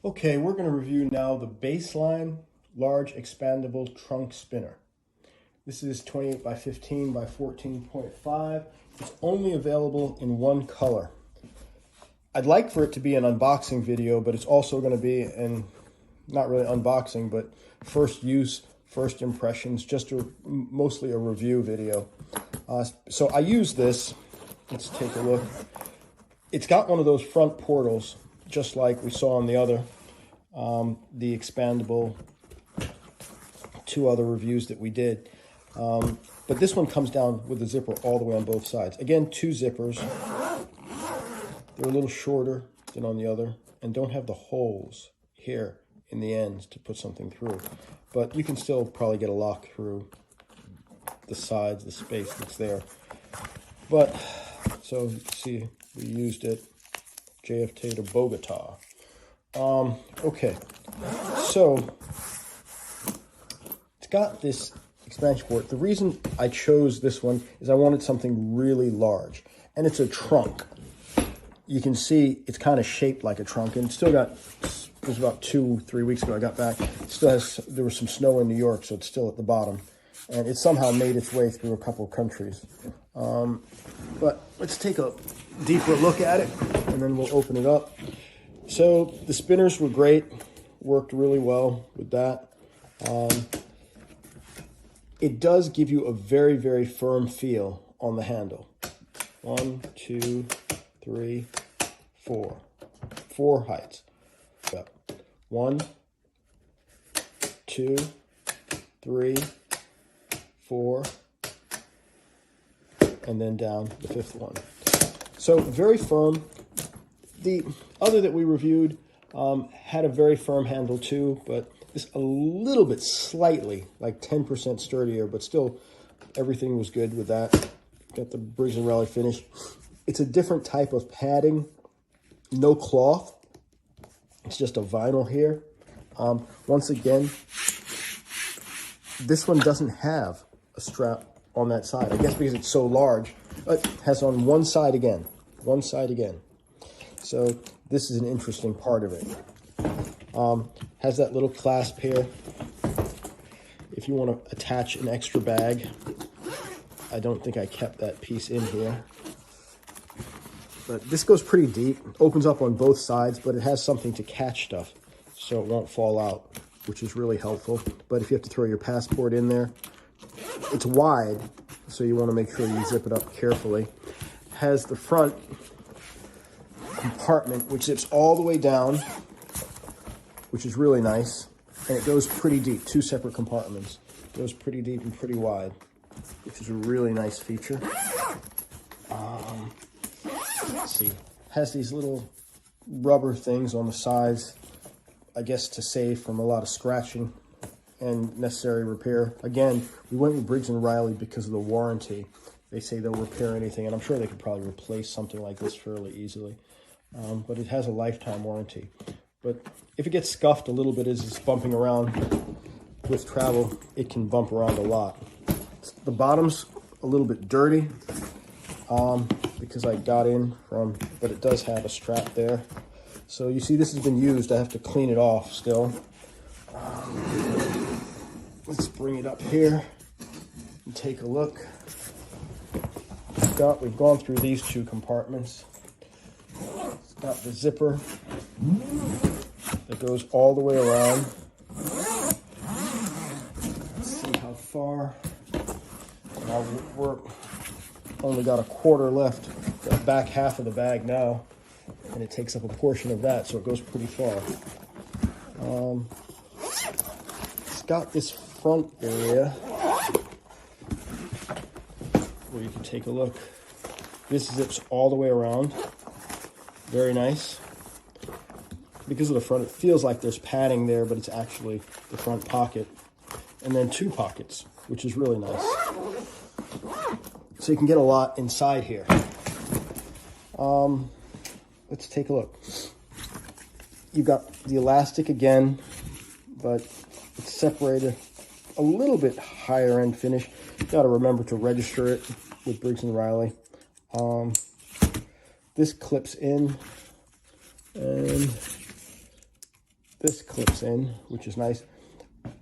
Okay, we're going to review now the Baseline Large Expandable Trunk Spinner. This is 28 by 15 by 14.5. It's only available in one color. I'd like for it to be an unboxing video, but it's also going to be not really unboxing, but first use, first impressions, just mostly a review video. So I use this. Let's take a look. It's got one of those front portals, just like we saw on the other, the Expandable, two other reviews that we did. But this one comes down with the zipper all the way on both sides. Again, two zippers. They're a little shorter than on the other and don't have the holes here in the ends to put something through. But you can still probably get a lock through the sides, the space that's there. But, so you see, we used it, JFK to Bogota. Okay, so it's got this expansion port. The reason I chose this one is I wanted something really large, and it's a trunk. You can see it's kind of shaped like a trunk, and it's still got, it was about 2-3 weeks ago I got back. It still has, there was some snow in New York, so it's still at the bottom, and it somehow made its way through a couple of countries. But let's take a deeper look at it, and then we'll open it up. So the spinners were great, worked really well with that. It does give you a very, very firm feel on the handle. 1, 2, 3, 4. 4 heights. Yep. 1, 2, 3, 4, and then down the 5th one. So very firm. The other that we reviewed had a very firm handle too, but it's a little bit slightly, like 10% sturdier, but still everything was good with that. Got the Briggs and Rally finish. It's a different type of padding, no cloth. It's just a vinyl here. Once again, this one doesn't have a strap on that side. I guess because it's so large, but it has on one side again. So this is an interesting part of it. Has that little clasp here. If you want to attach an extra bag, I don't think I kept that piece in here. But this goes pretty deep, opens up on both sides, but it has something to catch stuff so it won't fall out, which is really helpful. But if you have to throw your passport in there, it's wide, so you want to make sure you zip it up carefully. Has the front compartment, which zips all the way down, which is really nice, and it goes pretty deep. 2 separate compartments. It goes pretty deep and pretty wide, which is a really nice feature. Let's see. Has these little rubber things on the sides, I guess to save from a lot of scratching and necessary repair. Again, we went with Briggs and Riley because of the warranty. They say they'll repair anything, and I'm sure they could probably replace something like this fairly easily. But it has a lifetime warranty. But if it gets scuffed a little bit as it's bumping around with travel, it can bump around a lot. The bottom's a little bit dirty because I got in from, but it does have a strap there. So you see this has been used. I have to clean it off still. Let's bring it up here and take a look. We've gone through these 2 compartments. It's got the zipper that goes all the way around. Let's see how far. Now we're only got a quarter left. The back half of the bag now, and it takes up a portion of that, so it goes pretty far. It's got this front area where you can take a look. This zips all the way around. Very nice. Because of the front, it feels like there's padding there, but it's actually the front pocket. And then 2 pockets, which is really nice. So you can get a lot inside here. Let's take a look. You've got the elastic again, but it's separated a little bit higher end finish. You got to remember to register it with Briggs and Riley. This clips in, and this clips in, which is nice.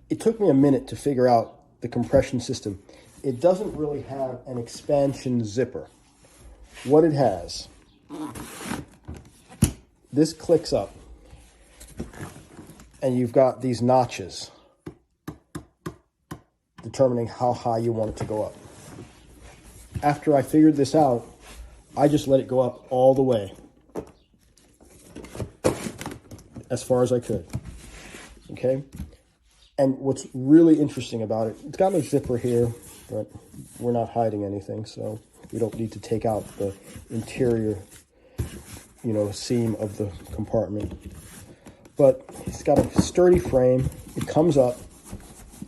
It took me a minute to figure out the compression system. It doesn't really have an expansion zipper. What it has, this clicks up, and you've got these notches determining how high you want it to go up. After I figured this out, I just let it go up all the way, as far as I could, okay? And what's really interesting about it, it's got no zipper here, but we're not hiding anything, so we don't need to take out the interior, seam of the compartment. But it's got a sturdy frame, it comes up,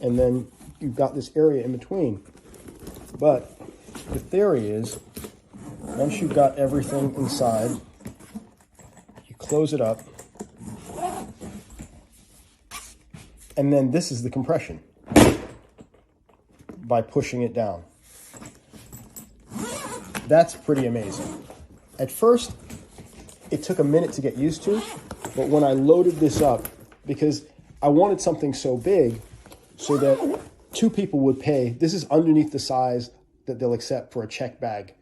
and then you've got this area in between. But the theory is, once you've got everything inside, you close it up, and then this is the compression by pushing it down. That's pretty amazing. At first, it took a minute to get used to, but when I loaded this up, because I wanted something so big so that 2 people would pay, this is underneath the size that they'll accept for a check bag.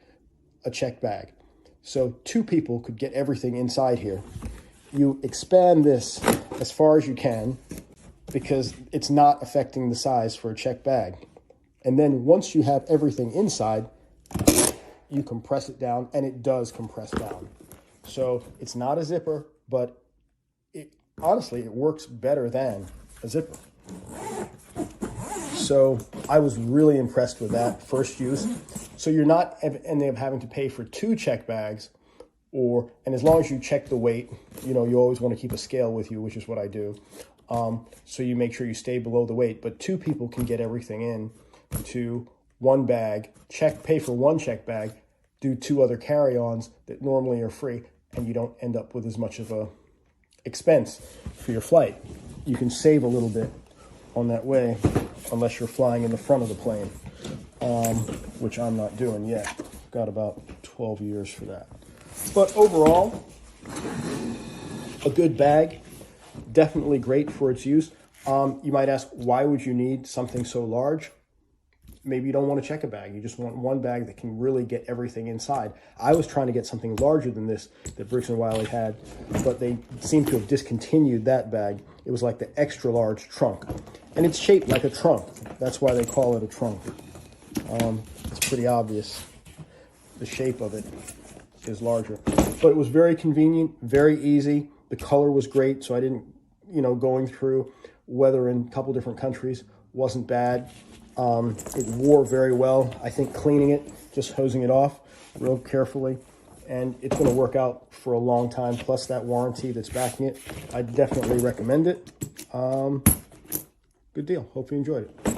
So 2 people could get everything inside here. You expand this as far as you can because it's not affecting the size for a check bag. And then once you have everything inside, you compress it down, and it does compress down. So it's not a zipper, but honestly, it works better than a zipper. So I was really impressed with that first use. So you're not ending up having to pay for 2 check bags, and as long as you check the weight, you always want to keep a scale with you, which is what I do. So you make sure you stay below the weight, but 2 people can get everything in to 1 bag, pay for 1 check bag, do 2 other carry-ons that normally are free, and you don't end up with as much of a expense for your flight. You can save a little bit on that way, unless you're flying in the front of the plane, which I'm not doing yet. Got about 12 years for that. But overall, a good bag, definitely great for its use. You might ask, why would you need something so large? Maybe you don't want to check a bag. You just want 1 bag that can really get everything inside. I was trying to get something larger than this that Briggs & Wiley had, but they seem to have discontinued that bag. It was like the extra large trunk. And it's shaped like a trunk. That's why they call it a trunk. It's pretty obvious. The shape of it is larger. But it was very convenient, very easy. The color was great, so I didn't, going through weather in a couple different countries wasn't bad. It wore very well. I think cleaning it, just hosing it off real carefully, and it's going to work out for a long time, plus that warranty that's backing it. I definitely recommend it. Good deal. Hope you enjoyed it.